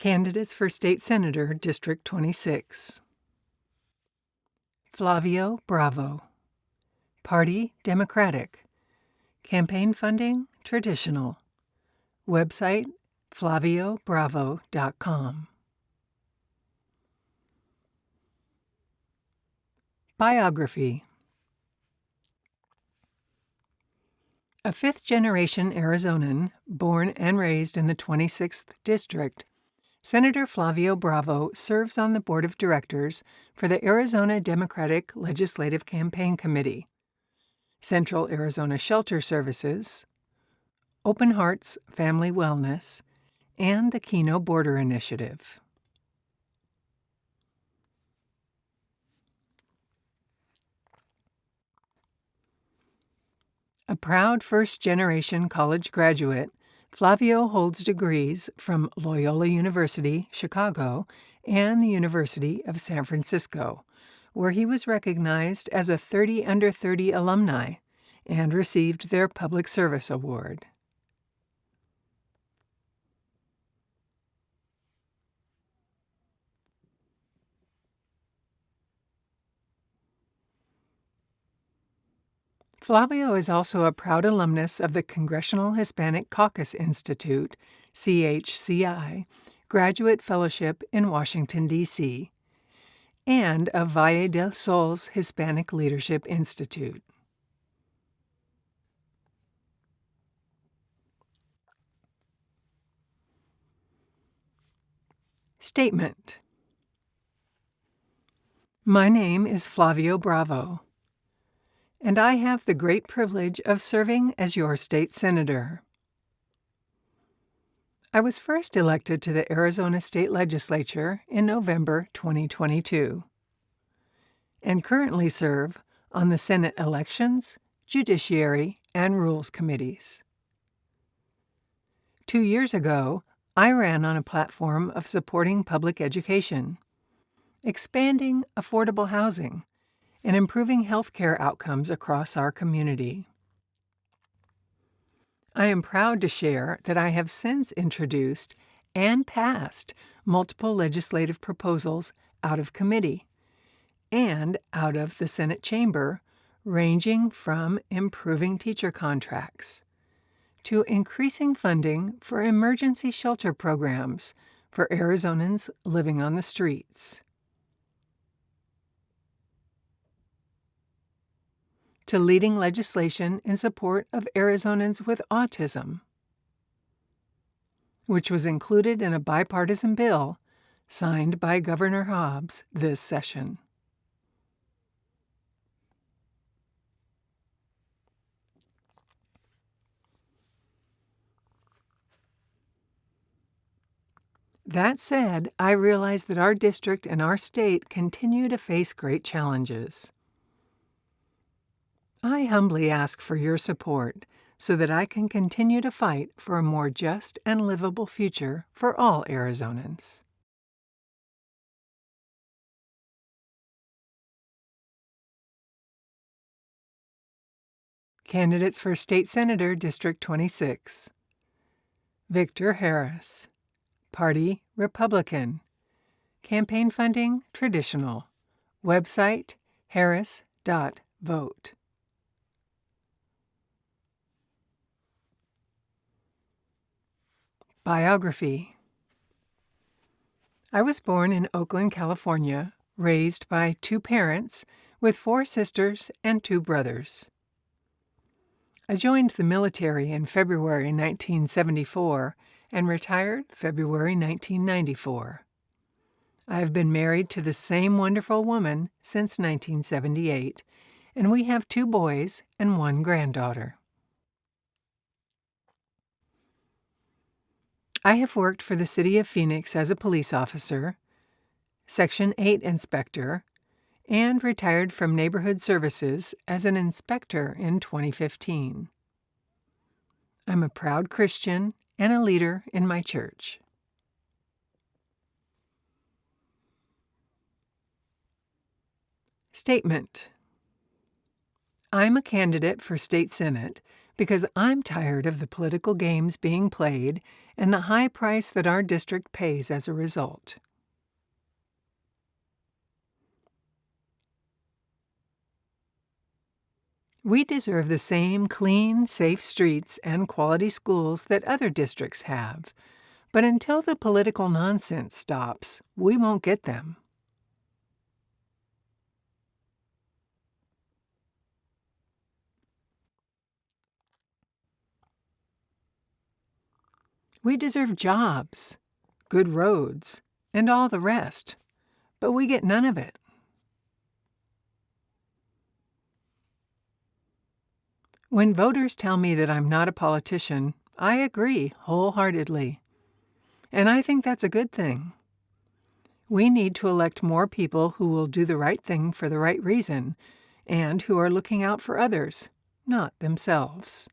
Candidates for State Senator, District 26. Flavio Bravo. Party, Democratic. Campaign funding, traditional. Website, flaviobravo.com. Biography. A fifth-generation Arizonan, born and raised in the 26th District, Senator Flavio Bravo serves on the Board of Directors for the Arizona Democratic Legislative Campaign Committee, Central Arizona Shelter Services, Open Hearts Family Wellness, and the Keno Border Initiative. A proud first-generation college graduate, Flavio holds degrees from Loyola University, Chicago, and the University of San Francisco, where he was recognized as a 30 Under 30 alumni and received their Public Service Award. Flavio is also a proud alumnus of the Congressional Hispanic Caucus Institute, CHCI, Graduate Fellowship in Washington, D.C., and of Valle del Sol's Hispanic Leadership Institute. Statement. My name is Flavio Bravo, and I have the great privilege of serving as your state senator. I was first elected to the Arizona State Legislature in November 2022, and currently serve on the Senate Elections, Judiciary, and Rules Committees. 2 years ago, I ran on a platform of supporting public education, expanding affordable housing, and improving healthcare outcomes across our community. I am proud to share that I have since introduced and passed multiple legislative proposals out of committee and out of the Senate chamber, ranging from improving teacher contracts to increasing funding for emergency shelter programs for Arizonans living on the streets, to leading legislation in support of Arizonans with autism, which was included in a bipartisan bill signed by Governor Hobbs this session. That said, I realize that our district and our state continue to face great challenges. I humbly ask for your support so that I can continue to fight for a more just and livable future for all Arizonans. Candidates for State Senator, District 26. Victor Harris. Party, Republican. Campaign funding, traditional. Website, harris.vote. Biography. I was born in Oakland, California, raised by 2 parents with 4 sisters and 2 brothers. I joined the military in February 1974 and retired February 1994. I have been married to the same wonderful woman since 1978, and we have 2 boys and 1 granddaughter. I have worked for the City of Phoenix as a police officer, Section 8 inspector, and retired from Neighborhood Services as an inspector in 2015. I'm a proud Christian and a leader in my church. Statement. I'm a candidate for State Senate because I'm tired of the political games being played and the high price that our district pays as a result. We deserve the same clean, safe streets and quality schools that other districts have, but until the political nonsense stops, we won't get them. We deserve jobs, good roads, and all the rest, but we get none of it. When voters tell me that I'm not a politician, I agree wholeheartedly. And I think that's a good thing. We need to elect more people who will do the right thing for the right reason and who are looking out for others, not themselves.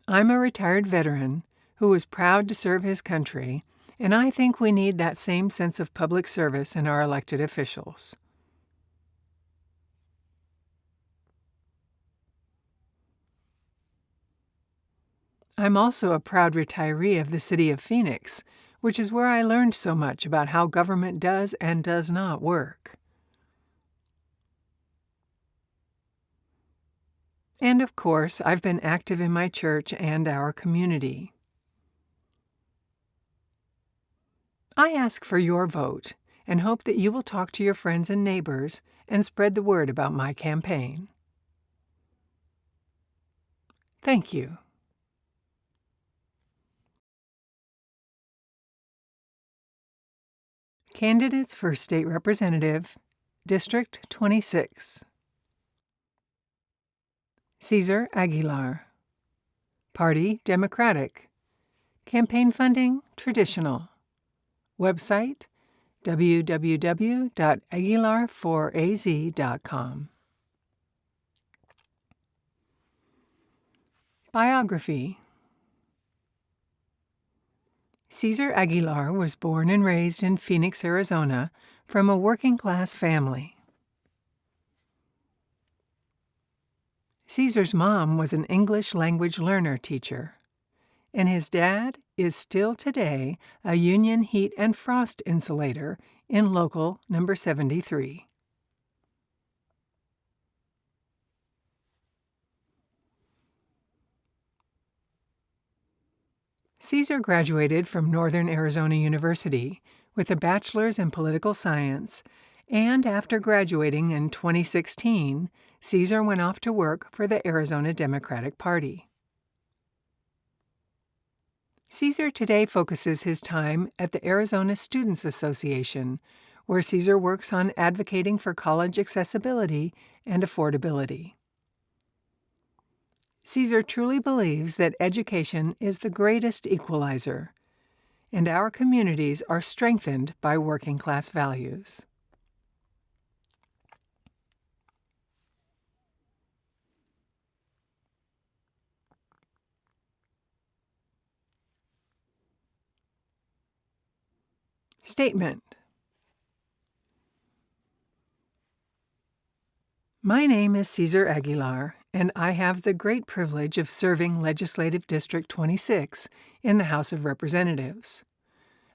I'm a retired veteran who was proud to serve his country, and I think we need that same sense of public service in our elected officials. I'm also a proud retiree of the city of Phoenix, which is where I learned so much about how government does and does not work. And of course, I've been active in my church and our community. I ask for your vote and hope that you will talk to your friends and neighbors and spread the word about my campaign. Thank you. Candidates for State Representative, District 26. Cesar Aguilar. Party Democratic. Campaign funding traditional. Website www.aguilar4az.com. Biography. Cesar Aguilar was born and raised in Phoenix, Arizona, from a working-class family. Cesar's mom was an English language learner teacher, and his dad is still today a union heat and frost insulator in Local Number 73. Cesar graduated from Northern Arizona University with a bachelor's in political science, and after graduating in 2016, Cesar went off to work for the Arizona Democratic Party. Cesar today focuses his time at the Arizona Students Association, where Cesar works on advocating for college accessibility and affordability. Cesar truly believes that education is the greatest equalizer, and our communities are strengthened by working-class values. Statement. My name is Cesar Aguilar, and I have the great privilege of serving Legislative District 26 in the House of Representatives.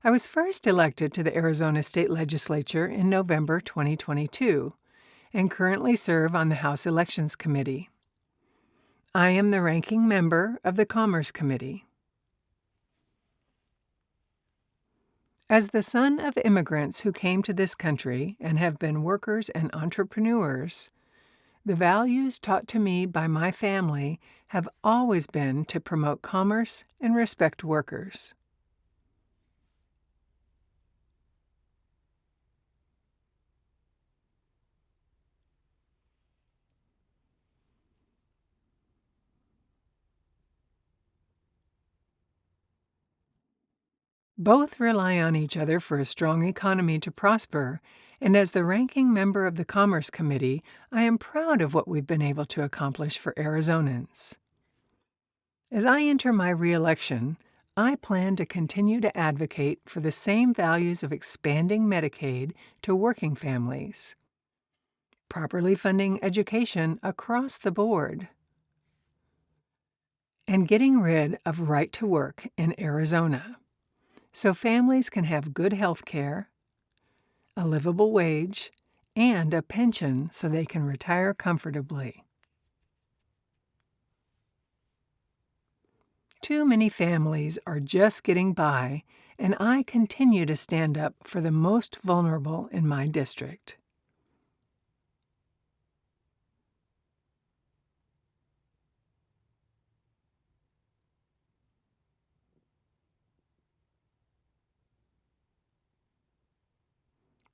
I was first elected to the Arizona State Legislature in November 2022 and currently serve on the House Elections Committee. I am the ranking member of the Commerce Committee. As the son of immigrants who came to this country and have been workers and entrepreneurs, the values taught to me by my family have always been to promote commerce and respect workers. Both rely on each other for a strong economy to prosper, and as the ranking member of the Commerce Committee, I am proud of what we've been able to accomplish for Arizonans. As I enter my re-election, I plan to continue to advocate for the same values of expanding Medicaid to working families, properly funding education across the board, and getting rid of right to work in Arizona so families can have good health care, a livable wage, and a pension so they can retire comfortably. Too many families are just getting by, and I continue to stand up for the most vulnerable in my district.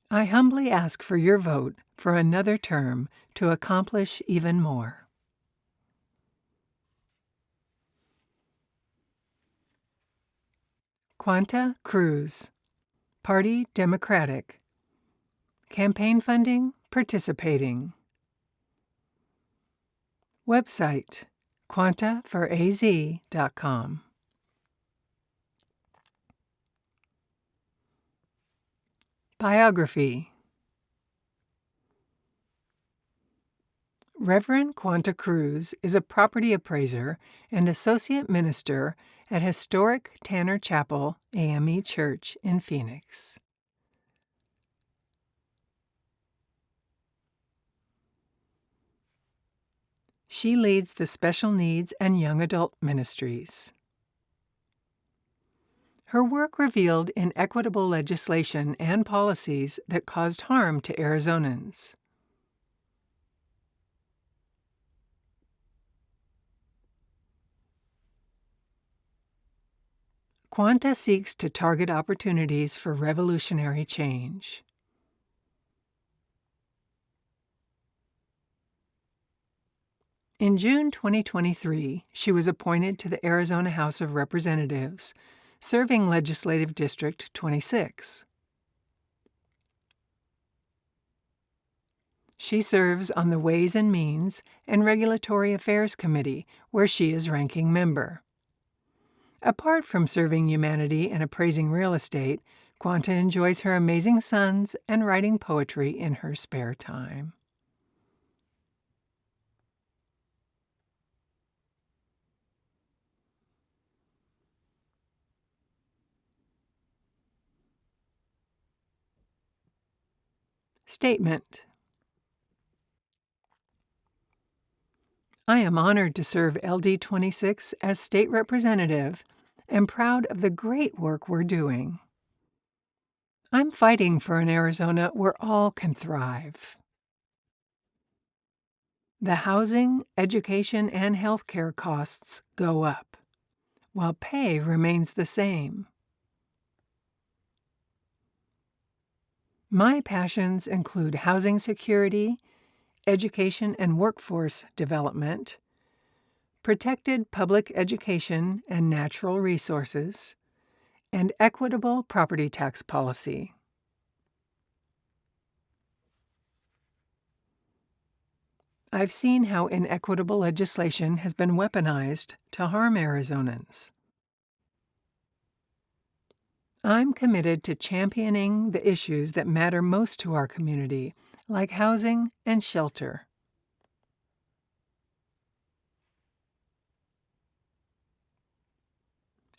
I humbly ask for your vote for another term to accomplish even more. Quanta Crews, Party Democratic. Campaign funding participating. Website quantaforaz.com. Biography. Reverend Quanta Crews is a property appraiser and associate minister at historic Tanner Chapel AME Church in Phoenix. She leads the special needs and young adult ministries. Her work revealed inequitable legislation and policies that caused harm to Arizonans. Quanta seeks to target opportunities for revolutionary change. In June 2023, she was appointed to the Arizona House of Representatives, serving Legislative District 26. She serves on the Ways and Means and Regulatory Affairs Committee, where she is ranking member. Apart from serving humanity and appraising real estate, Quanta enjoys her amazing sons and writing poetry in her spare time. Statement. I am honored to serve LD 26 as state representative and proud of the great work we're doing. I'm fighting for an Arizona where all can thrive. The housing, education, and health care costs go up, while pay remains the same. My passions include housing security, education and workforce development, protected public education and natural resources, and equitable property tax policy. I've seen how inequitable legislation has been weaponized to harm Arizonans. I'm committed to championing the issues that matter most to our community, like housing and shelter.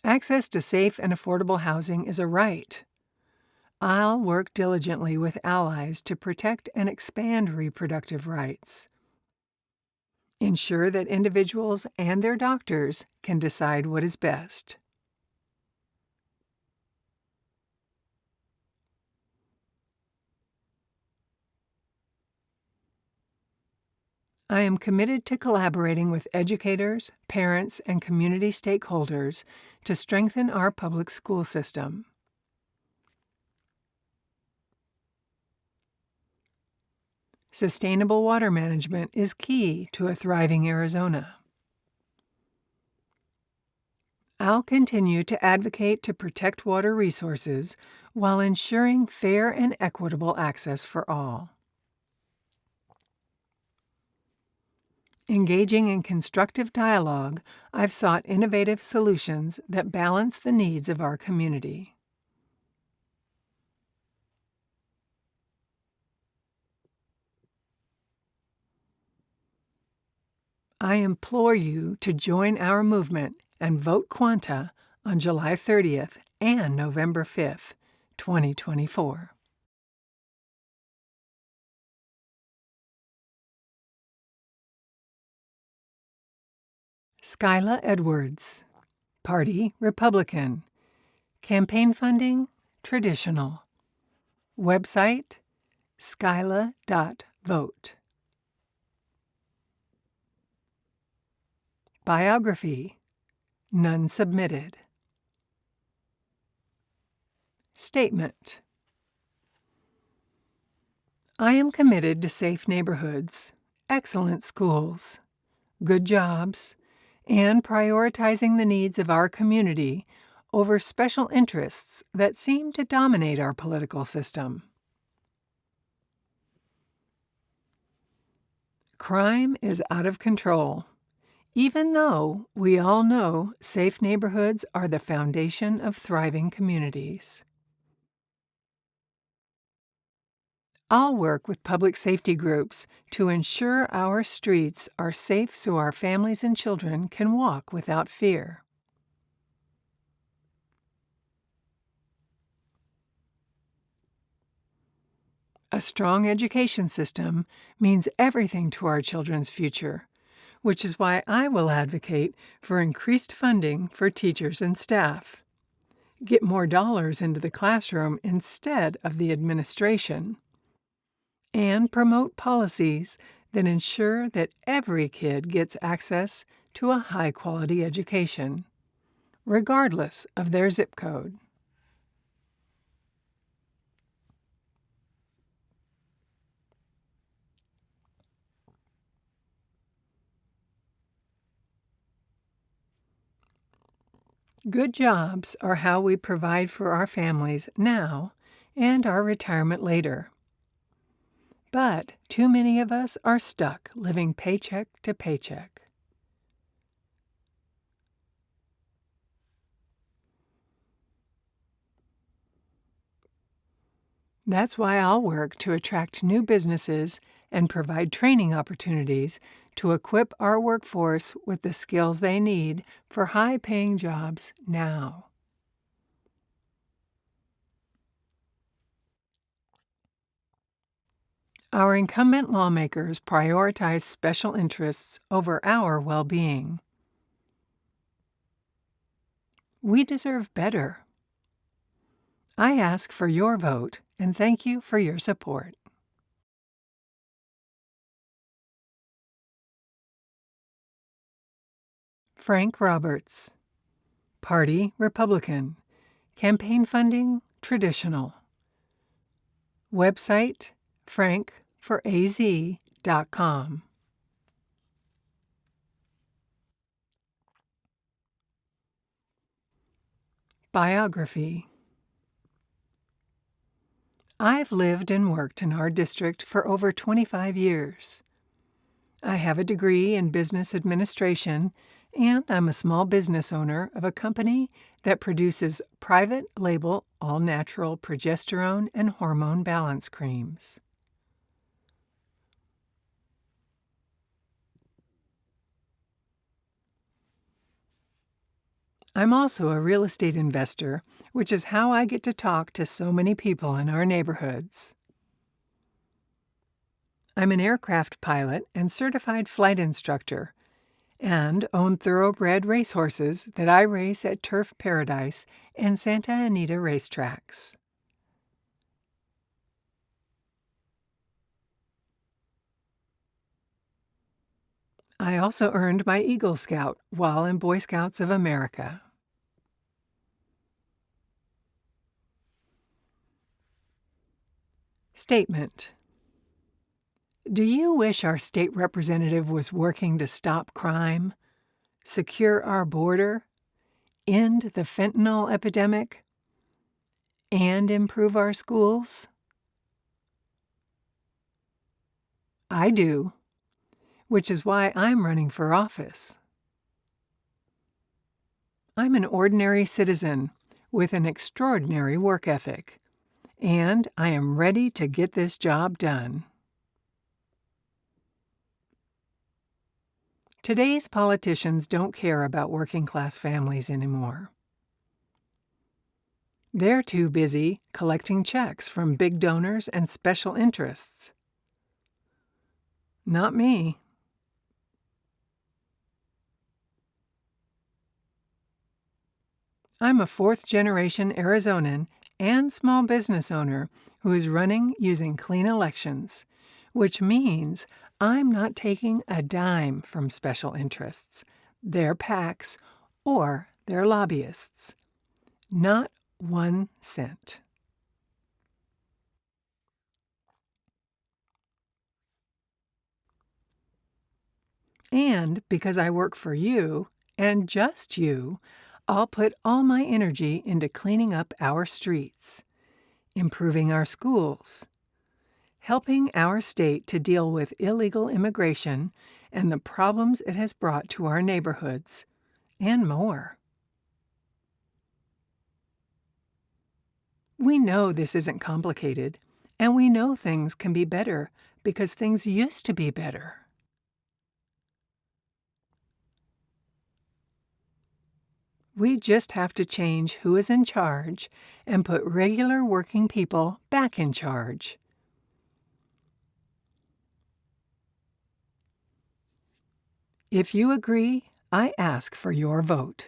Access to safe and affordable housing is a right. I'll work diligently with allies to protect and expand reproductive rights. Ensure that individuals and their doctors can decide what is best. I am committed to collaborating with educators, parents, and community stakeholders to strengthen our public school system. Sustainable water management is key to a thriving Arizona. I'll continue to advocate to protect water resources while ensuring fair and equitable access for all. Engaging in constructive dialogue, I've sought innovative solutions that balance the needs of our community. I implore you to join our movement and vote Quanta on July 30th and November 5th, 2024. Skyla Edwards, Party Republican. Campaign funding traditional. Website skyla.vote. Biography none submitted. Statement: I am committed to safe neighborhoods, excellent schools, good jobs, and prioritizing the needs of our community over special interests that seem to dominate our political system. Crime is out of control, even though we all know safe neighborhoods are the foundation of thriving communities. I'll work with public safety groups to ensure our streets are safe so our families and children can walk without fear. A strong education system means everything to our children's future, which is why I will advocate for increased funding for teachers and staff. Get more dollars into the classroom instead of the administration. And promote policies that ensure that every kid gets access to a high-quality education, regardless of their zip code. Good jobs are how we provide for our families now and our retirement later. But too many of us are stuck living paycheck to paycheck. That's why I'll work to attract new businesses and provide training opportunities to equip our workforce with the skills they need for high-paying jobs now. Our incumbent lawmakers prioritize special interests over our well-being. We deserve better. I ask for your vote and thank you for your support. Frank Roberts, Party Republican. Campaign funding traditional. Website frankforaz.com. Biography. I've lived and worked in our district for over 25 years. I have a degree in business administration, and I'm a small business owner of a company that produces private label all-natural progesterone and hormone balance creams. I'm also a real estate investor, which is how I get to talk to so many people in our neighborhoods. I'm an aircraft pilot and certified flight instructor, and own thoroughbred racehorses that I race at Turf Paradise and Santa Anita racetracks. I also earned my Eagle Scout while in Boy Scouts of America. Statement: do you wish our state representative was working to stop crime, secure our border, end the fentanyl epidemic, and improve our schools? I do, which is why I'm running for office. I'm an ordinary citizen with an extraordinary work ethic, and I am ready to get this job done. Today's politicians don't care about working-class families anymore. They're too busy collecting checks from big donors and special interests. Not me. I'm a fourth-generation Arizonan and small business owner who is running using clean elections, which means I'm not taking a dime from special interests, their PACs, or their lobbyists. Not 1 cent. And because I work for you, and just you, I'll put all my energy into cleaning up our streets, improving our schools, helping our state to deal with illegal immigration and the problems it has brought to our neighborhoods, and more. We know this isn't complicated, and we know things can be better because things used to be better. We just have to change who is in charge and put regular working people back in charge. If you agree, I ask for your vote.